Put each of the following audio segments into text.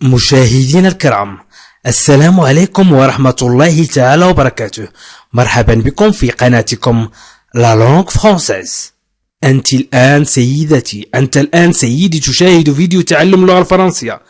مشاهدينا الكرام، السلام عليكم ورحمة الله تعالى وبركاته. مرحبا بكم في قناتكم لا لونغ فرانسيز. أنت الآن سيدتي، أنت الآن سيدي تشاهد فيديو تعلم اللغة الفرنسية.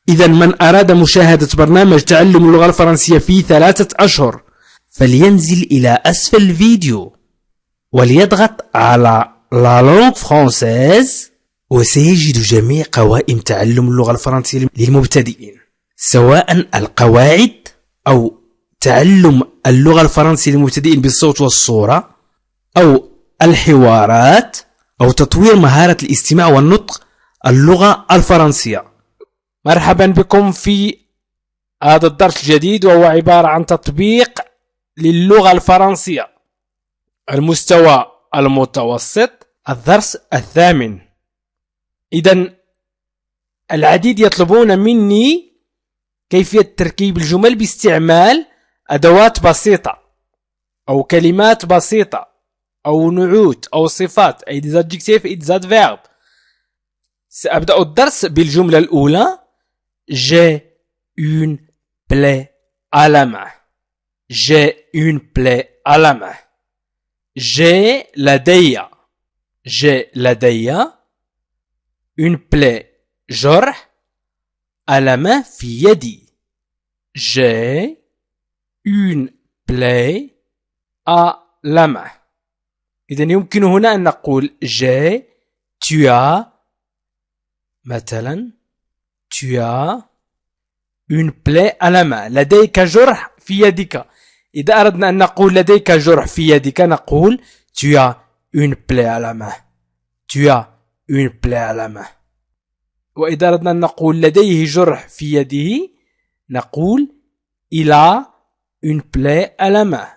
إذا من أراد مشاهدة برنامج تعلم اللغة الفرنسية في 3 أشهر فلينزل إلى أسفل الفيديو وليضغط على لا لونغ فرانسيز، وسيجد جميع قوائم تعلم اللغة الفرنسية للمبتدئين، سواء القواعد أو تعلم اللغة الفرنسية للمبتدئين بالصوت والصورة، أو الحوارات، أو تطوير مهارة الاستماع والنطق اللغة الفرنسية. مرحبا بكم في هذا الدرس الجديد، وهو عبارة عن تطبيق للغة الفرنسية المستوى المتوسط، الدرس 8. إذن العديد يطلبون مني كيفية تركيب الجمل باستعمال أدوات بسيطة أو كلمات بسيطة أو نعوت أو صفات، أي des adjectifs et des adverbes. سأبدأ الدرس بالجملة الأولى: J'ai une plaie à la main. J'ai une plaie à la main. J'ai لدي une plaie جرح à la main في يدي. J'ai une plaie à la main. إذن يمكن هنا أن نقول j'ai, tu as، مثلا tu as une plaie à la main، لديك جرح في يدك. إذا أردنا أن نقول لديك جرح في يدك نقول tu as une plaie à la main. Tu as une plaie à la main. وإذا أردنا أن نقول لديه جرح في يده نقول il a une plaie à la main.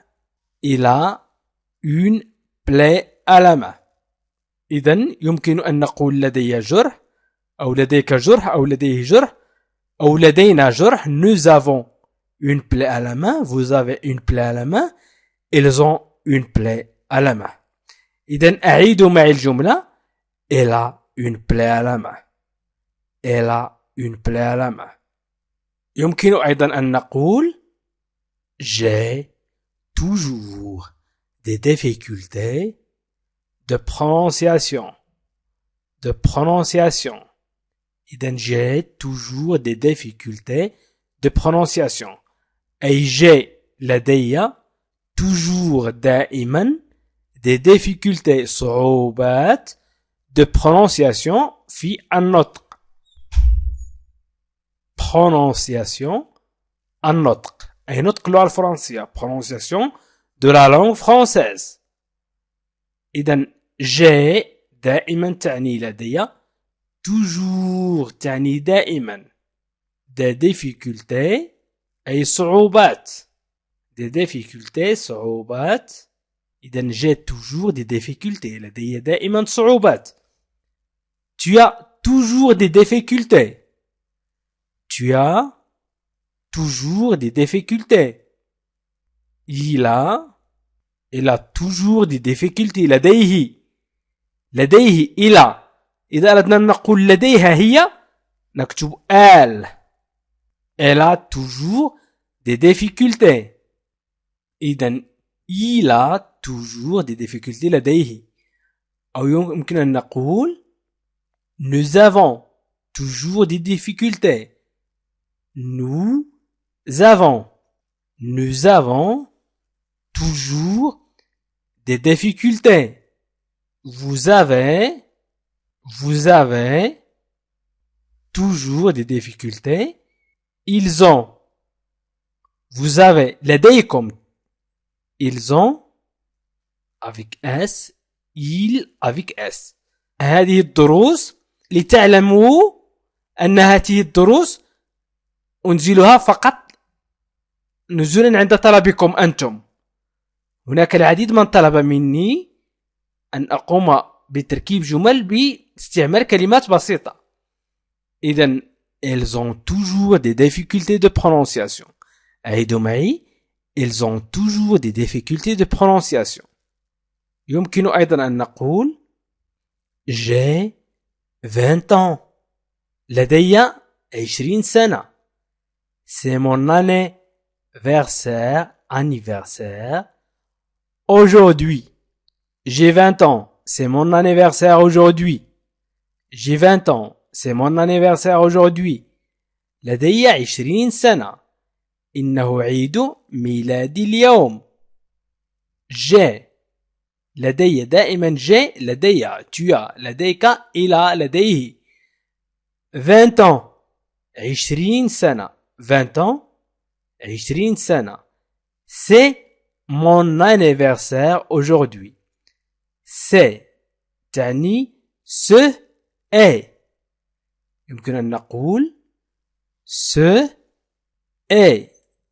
Il a une plaie à la main. إذن يمكن أن نقول لدي جرح أو لديك جرح أو لديه جرح أو لدينا جرح. Nous avons une plaie à la main. Vous avez une plaie à la main. Ils ont une plaie à la main. إذن أعيدوا معي الجملة: Elle a une plaie à la main. Elle a une plaie à la main. يمكن أيضا أن نقول J'ai toujours des difficultés de prononciation. De prononciation. إذن j'ai toujours des difficultés de prononciation. أي j'ai لدي toujours دائما des difficultés صعوبات de prononciation في النطق. prononciation النطق أي نطق اللغة الفرنسية. prononciation de la langue française. إذن j'ai دائما تعني لدي، toujours تعني دائما، des difficultés أي صعوبات، des difficultés صعوبات. إذن j'ai toujours des difficultés، لدي دائما صعوبات. Tu as toujours des difficultés. Tu as toujours des difficultés. Il a toujours des difficultés. لديه il a. إذا أردنا أن نقول لديها هي نكتب elle. Elle a toujours des difficultés. إذن il a toujours des difficultés لديه. أو يمكن أن نقول nous avons toujours des difficultés. Nous avons toujours des difficultés. Vous avez toujours des difficultés. Ils ont. Vous avez لديكم. Ils ont avec S. ils avec S. هذه الدروس لتعلموا أن هذه الدروس أنزلها فقط نزولا عند طلبكم أنتم. هناك العديد من طلب مني أن أقوم بتركيب جمل باستعمال كلمات بسيطة. إذن elles ont toujours des difficultés de prononciation. أعيدوا معي: elles ont toujours des difficultés de prononciation. يمكن أيضا أن نقول j'ai 20 ans. لدي 20 سنة. C'est mon anniversaire. Aujourd'hui. J'ai 20 ans. C'est mon anniversaire aujourd'hui. J'ai 20 ans. C'est mon anniversaire aujourd'hui. لدي 20 سنة. إنه عيد ميلادي اليوم. j'ai. لدي دائما j'ai. لدي tu as. لديك il a. لديه. 20 ans. 20 سنة. 20 ans. 20 سنة. C'est mon anniversaire aujourd'hui. C'est تعني ce est. يمكن أن نقول ce est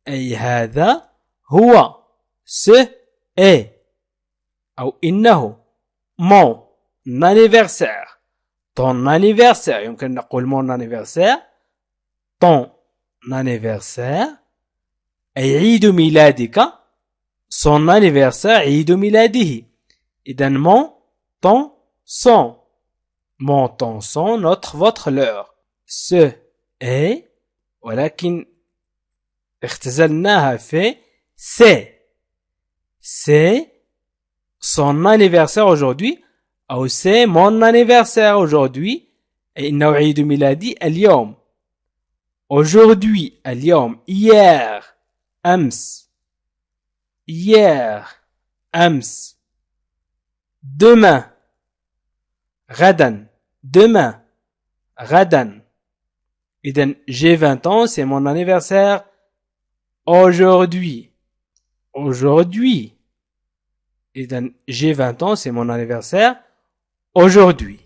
أي هذا هو ce est أو إنه mon anniversaire. ton anniversaire يمكن أن نقول mon anniversaire ton anniversaire أي عيد ميلادك son anniversaire عيد ميلاده. إذن mon ton son mon ton son notre votre leur ce est ولكن اختزلناها في c'est son anniversaire aujourd'hui أو c'est mon anniversaire aujourd'hui إنه عيد ميلادي اليوم. aujourd'hui اليوم hier أمس أمس demain غدا إذن j'ai 20 ans c'est mon anniversaire aujourd'hui إذن j'ai 20 ans c'est mon anniversaire aujourd'hui.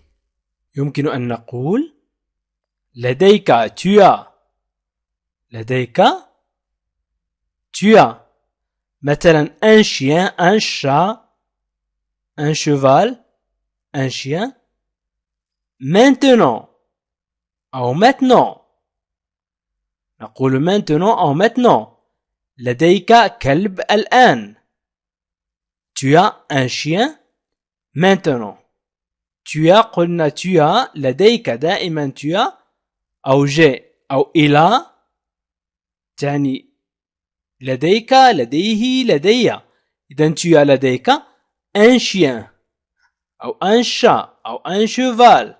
يمكن أن نقول لديك tu as مثلا un chien un chat un cheval un chien. maintenant أو maintenant نقول maintenant أو maintenant. لديك كلب الآن. tu as un chien maintenant. tu as قلنا tu as لديك دائما tu as أو j'ai أو il a تعني لديك لديه لدي. إذن tu as لديك un chien أو un chat أو un cheval.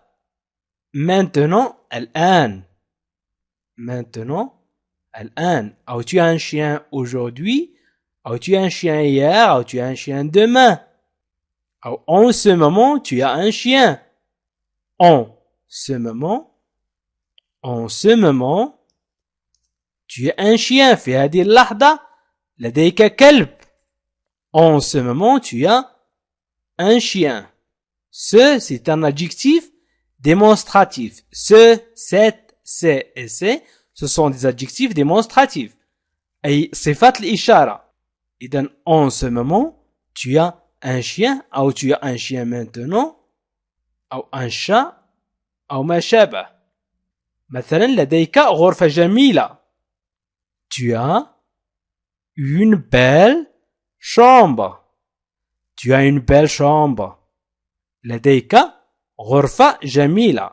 maintenant الآن أو tu as un chien aujourd'hui أو tu as un chien hier أو tu as un chien demain أو en ce moment tu as un chien. en ce moment tu as un chien. في هذه اللحظة لديك كلب. en ce moment tu as un chien. ce c'est un adjectif démonstratif. ce, cette, c'est et c'est ce sont des adjectifs démonstratifs أي صفات الإشارة. إذن en ce moment tu as un chien أو tu as un chien maintenant أو un chat أو ما شابه. مثلا لديك غرفة جميلة. tu as une belle chambre. لديك غرفة جميلة.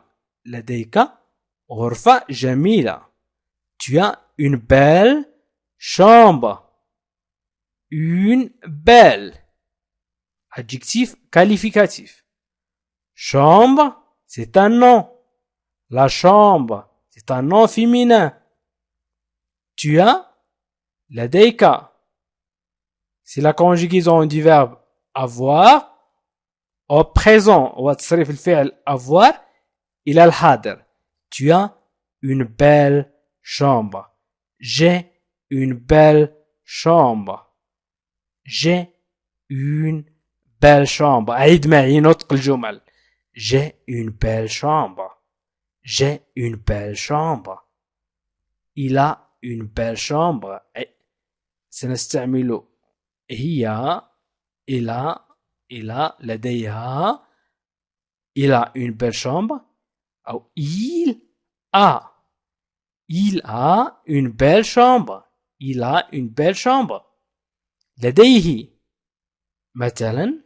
tu as une belle chambre. une belle adjectif qualificatif. chambre c'est un nom. la chambre c'est un nom féminin. tu as لديك c'est la conjugaison du verbe avoir au présent وتصريف الفعل avoir إلى الحاضر. tu as une belle chambre. j'ai une belle chambre. عيد معي نطق الجمل. j'ai une belle chambre. il a une belle chambre. سنستعمل هي إلى لديها. il a une belle chambre أو il a une belle chambre. لديه مثلا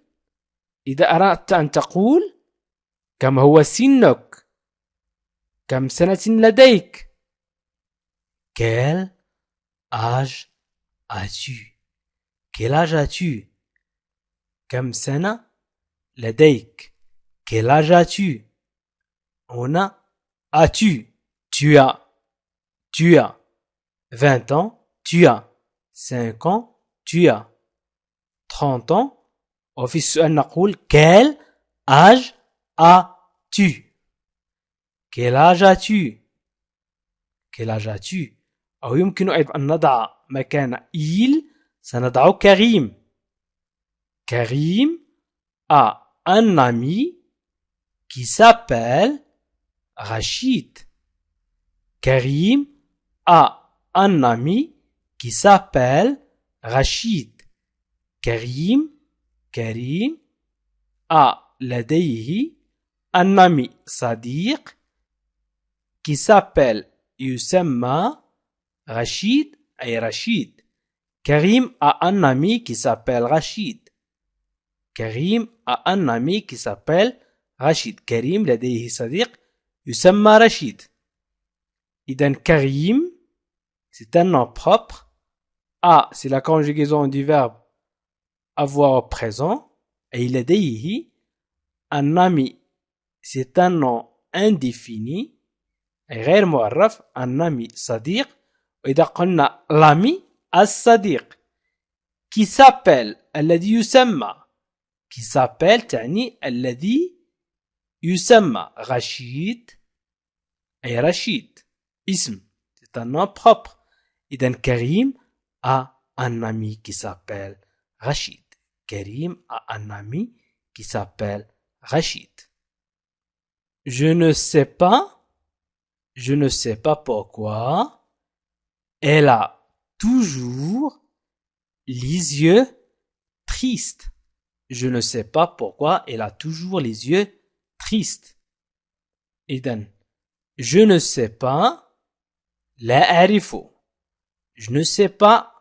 إذا أردت أن تقول كم هو سنك كم سنة لديك Quel âge as-tu? Quel âge as-tu? كم سنة لديك? Quel âge as-tu? هنا as-tu? Tu as. Tu as 20 ans. Tu as 5 ans. Tu as 30 ans. وفي السؤال نقول quel âge as-tu? Quel âge as-tu? Quel âge as-tu? أو يمكن أيضا أن نضع مكان il سنضع كريم. كريم a un ami qui s'appelle Rachid. Karim a un ami qui s'appelle Rachid. Karim a لديه un ami صديق qui s'appelle يسمى Rachid أي رشيد. Karim a un ami qui s'appelle Rachid. Karim a un ami qui s'appelle Rachid. Karim لديه صديق يسمى رشيد. إذن Karim c'est un nom propre. A c'est la conjugaison du verbe avoir au présent. Et لديه un ami c'est un nom indéfini غير معرف. un ami صديق. وإذا قلنا l'ami الصديق qui s'appelle الذي يسمى qui s'appelle تعني الذي يسمى رشيد أي رشيد اسم c'est un nom propre. إذن Karim a un ami qui s'appelle Rachid. Karim a un ami qui s'appelle Rachid. Je ne sais pas pourquoi elle a toujours les yeux tristes. Je ne sais pas pourquoi elle a toujours les yeux tristes. إذن je ne sais pas لا أعرف. Je ne sais pas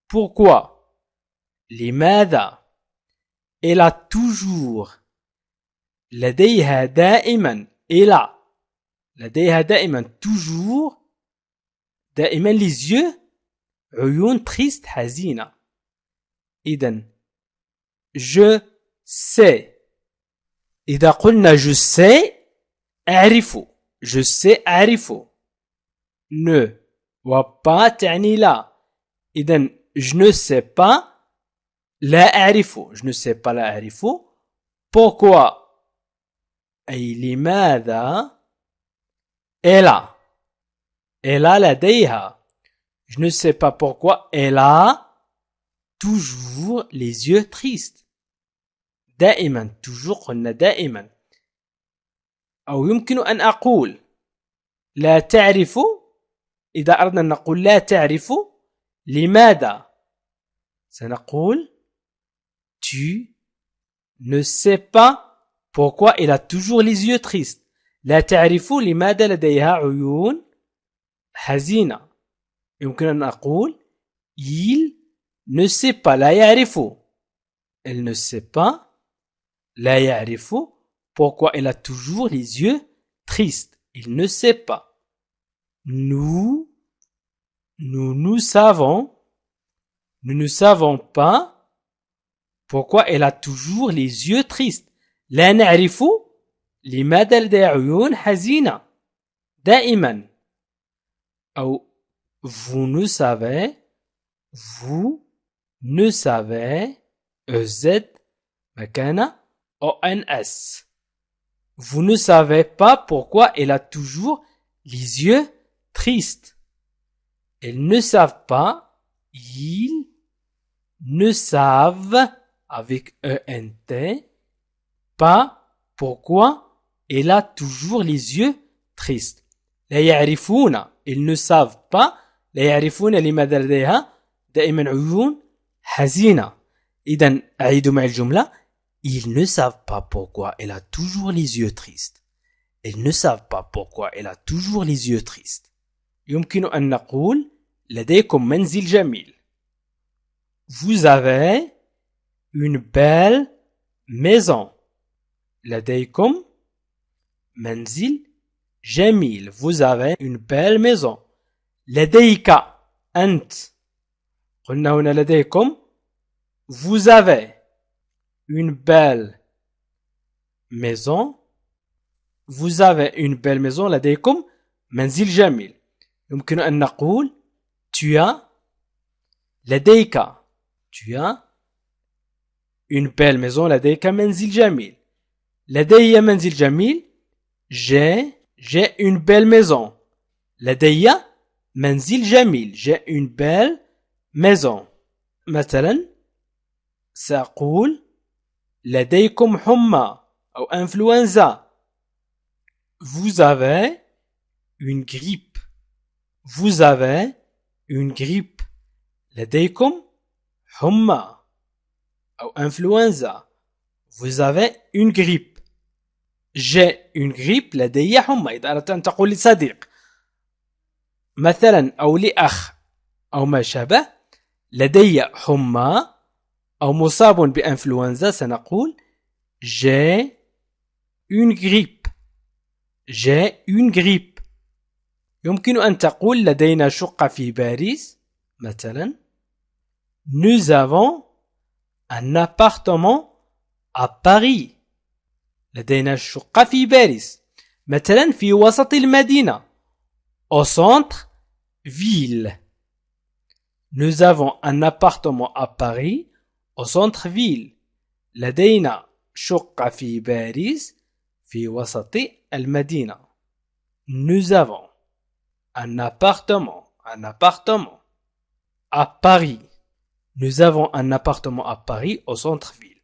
pourquoi. لماذا elle a toujours لديها دائما elle لديها دائما toujours دائما les yeux عيون triste حزينة. إذن je sais. إذا قلنا je sais أعرف. je sais أعرف. ne وبا تعني لا. إذن je ne sais pas لا أعرف. je ne sais pas لا أعرف. pourquoi أي لماذا elle لديها. je ne sais pas pourquoi elle a toujours les yeux tristes. دائما toujours قلنا دائما. أو يمكن أن أقول لا تعرف. إذا أردنا أن نقول لا تعرف لماذا سنقول tu ne sais pas pourquoi elle a toujours les yeux tristes. لا تعرف لماذا لديها عيون حزينة. يمكن أن أقول il ne sait pas لا يعرف. elle ne sait pas لا يعرف pourquoi elle a toujours les yeux tristes. il ne sait pas. nous ne savons pas pourquoi elle a toujours les yeux tristes. لا نعرف لماذا لديها عيون حزينة دائما. أو vous ne savez EZ مكان ONS. Vous ne savez pas pourquoi elle a toujours les yeux tristes. Elles ne savent pas. Ils ne savent avec ENT pas pourquoi elle a toujours les yeux tristes. لا يعرفون. Ils ne savent pas. لا يعرفون لماذا لديها دائما عيون حزينة. إذن أعيد معي الجملة. Ils ne savent pas pourquoi elle a toujours les yeux tristes. Ils ne savent pas pourquoi elle a toujours les yeux tristes. يمكن أن نقول لديكم منزل جميل. Vous avez une belle maison. لديكم منزل جميل. Vous avez une belle maison. لديك أنت. قلنا هنا لديكم. Vous avez une belle maison. Vous avez une belle maison. لديكم منزل جميل. يمكن أن نقول tu as لديك tu as une belle maison. لديك منزل جميل. لدي منزل جميل. j'ai une belle maison. لدي منزل جميل. j'ai une belle maison. مثلا سأقول لديكم حمى أو إنفلونزا. Vous avez une grippe. Vous avez une grippe. لديكم حمى أو إنفلونزا. Vous avez une grippe. j'ai une grippe. لدي حمى. إذا أردت أن تقول لصديق مثلا أو لأخ أو ما شابه لدي حمى أو مصاب بإنفلونزا سنقول j'ai une grippe. j'ai une grippe. يمكن أن تقول لدينا شقة في باريس مثلا nous avons un appartement à Paris. لدينا شقة في باريس مثلا في وسط المدينة au centre ville. Nous avons un appartement à Paris au centre ville. لدينا شقة في باريس في وسط المدينة. Nous avons un appartement à Paris. Nous avons un appartement à Paris au centre ville.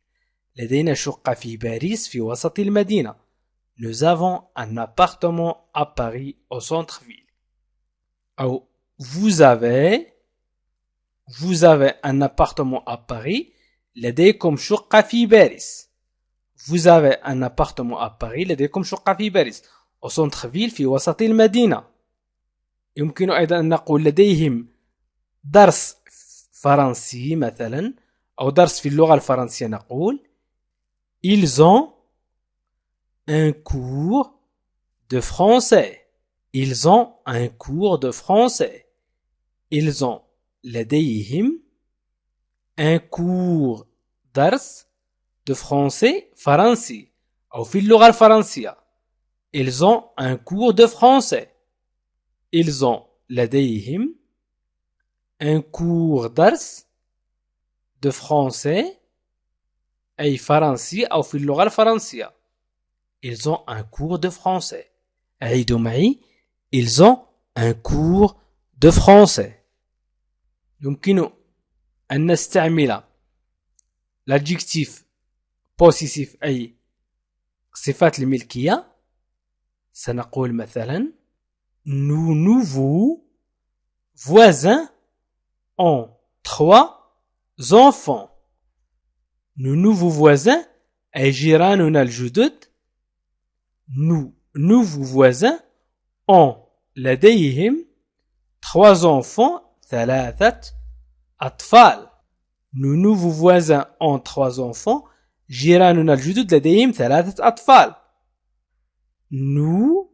لدينا شقة في باريس في وسط المدينة. Nous avons un appartement à Paris au centre ville. أو vous avez un appartement à Paris. لديكم شقة في باريس. Vous avez un appartement à Paris. لديكم شقة في باريس au centre ville في وسط المدينة. يمكن أيضا أن نقول لديهم درس فرنسي مثلا أو درس في اللغة الفرنسية نقول ils ont un cours de français. Ils ont un cours de français. Ils ont لديهم un cours درس de français فرنسي أو في اللغة الفرنسية. Ils ont un cours de français. Ils ont لديهم un cours درس de français أي فرنسي أو في اللغة الفرنسية. Ils ont un cours de français. عيدوا معي. Ils ont un cours de français. يمكن أن نستعمل l'adjectif possessif أي صفات الملكية. سنقول مثلا nos nouveaux voisins ont 3 enfants. nos nouveaux voisins أي جيراننا الجدد. nos nouveaux voisins ont لديهم 3 enfants 3 أطفال. nos nouveaux voisins ont 3 enfants. جيراننا الجدد لديهم 3 أطفال. nous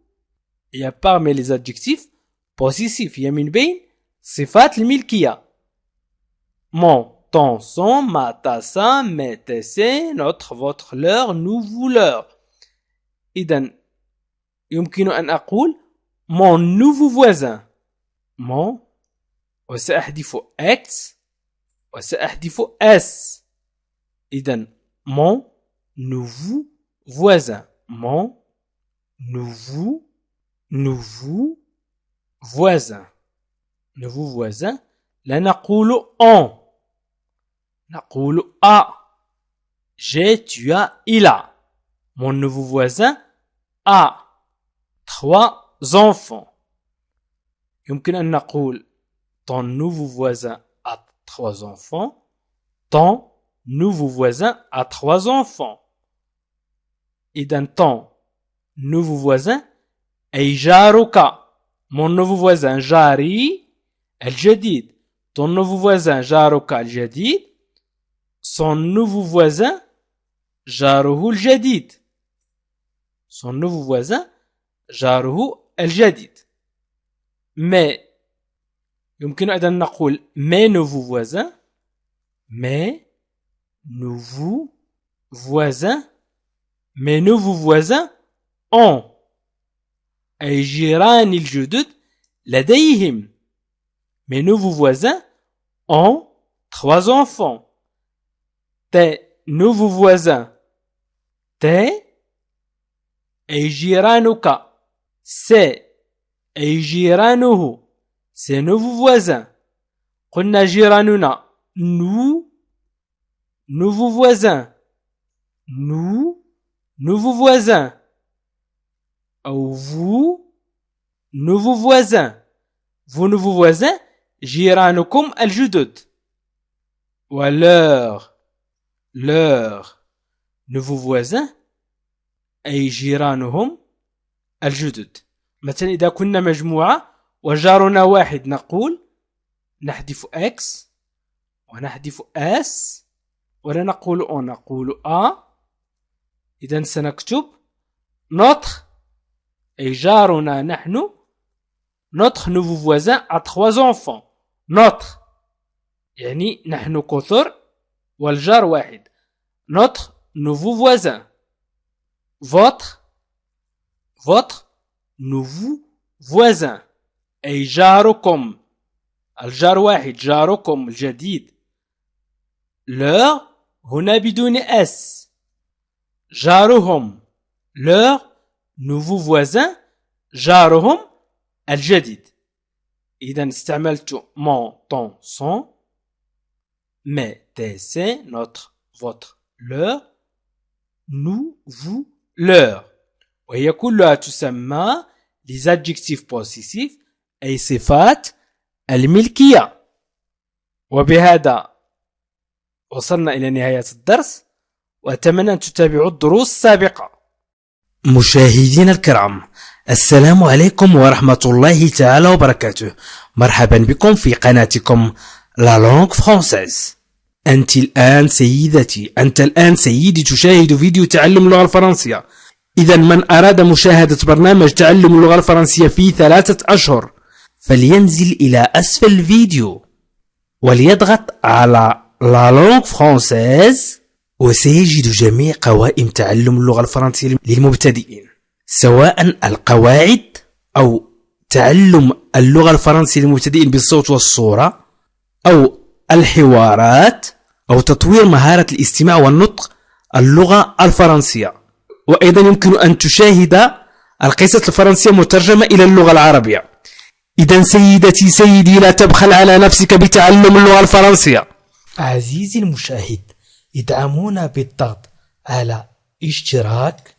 il y a parmi les adjectifs possessifs. il y a من بين صفات الملكية. mon, ton, son, ma, ta, sa, mes, tes, ses, notre, votre, leur, nous, vous, leur. إذن يمكن أن أقول mon nouveau voisin. mon وسأحذف x وسأحذف s. إذن mon nouveau voisin. mon nouveau voisin. nouveau voisin. لا نقول on. نقول a. j'ai, tu as, il a. mon nouveau voisin a 3 enfants. يمكن أن نقول ton nouveau voisin a 3 enfants. ton nouveau voisin a 3 enfants. إذن ton nouveau voisin أي جارك. mon nouveau voisin جاري الجديد. ton nouveau voisin جارك الجديد. son nouveau voisin جاره الجديد. son nouveau voisin جاره الجديد. mais يمكن أيضا نقول mes nouveaux voisins. mes nouveaux voisins. mes nouveaux voisins ont. أي جيراني الجدد لديهم. mes nouveaux voisins ont 3 enfants. tes nouveaux voisins. tes أي جيرانك. c'est أي جيرانه. c'est nouveaux voisins. قلنا جيراننا nous nouveaux voisins. nous nouveaux voisins. أو vous nouveaux voisins. vous nouveaux voisins جيرانكم الجدد. و leur nouveaux voisins أي جيرانهم الجدد. مثلا إذا كنا مجموعة وجارنا واحد نقول نحذف X ونحذف S ولا نقول O نقول A. إذن سنكتب notre أي جارنا نحن. notre nouveau voisin a 3 enfants. notre يعني نحن كثر والجار واحد. notre nouveau voisin. votre nouveau voisin أي جاركم. الجار واحد جاركم الجديد. leur هنا بدون S. جارهم. leur nouveau voisin جارهم الجديد. إذا استعملت mon, ton, son. mais, tes, c'est, notre, votre, leur, nous, vous, leur. وهي كلها تسمى les adjectifs possessifs أي صفات الملكية. وبهذا وصلنا إلى نهاية الدرس وأتمنى أن تتابعوا الدروس السابقة. مشاهدينا الكرام، السلام عليكم ورحمة الله تعالى وبركاته. مرحبا بكم في قناتكم لا لونغ فرانسيز. أنت الآن سيدتي، أنت الآن سيدي تشاهد فيديو تعلم اللغة الفرنسية. إذا من أراد مشاهدة برنامج تعلم اللغة الفرنسية في 3 أشهر فلينزل إلى أسفل الفيديو وليضغط على لا لونغ فرانسيز وسيجد جميع قوائم تعلم اللغة الفرنسية للمبتدئين، سواء القواعد أو تعلم اللغة الفرنسية للمبتدئين بالصوت والصورة أو الحوارات أو تطوير مهارة الاستماع والنطق اللغة الفرنسية. وأيضا يمكن أن تشاهد القصص الفرنسية مترجمة إلى اللغة العربية. إذا سيدتي سيدي لا تبخل على نفسك بتعلم اللغة الفرنسية. عزيزي المشاهد، ادعمونا بالضغط على اشتراك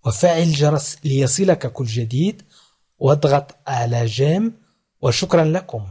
وفعل الجرس ليصلك كل جديد واضغط على جيم وشكرا لكم.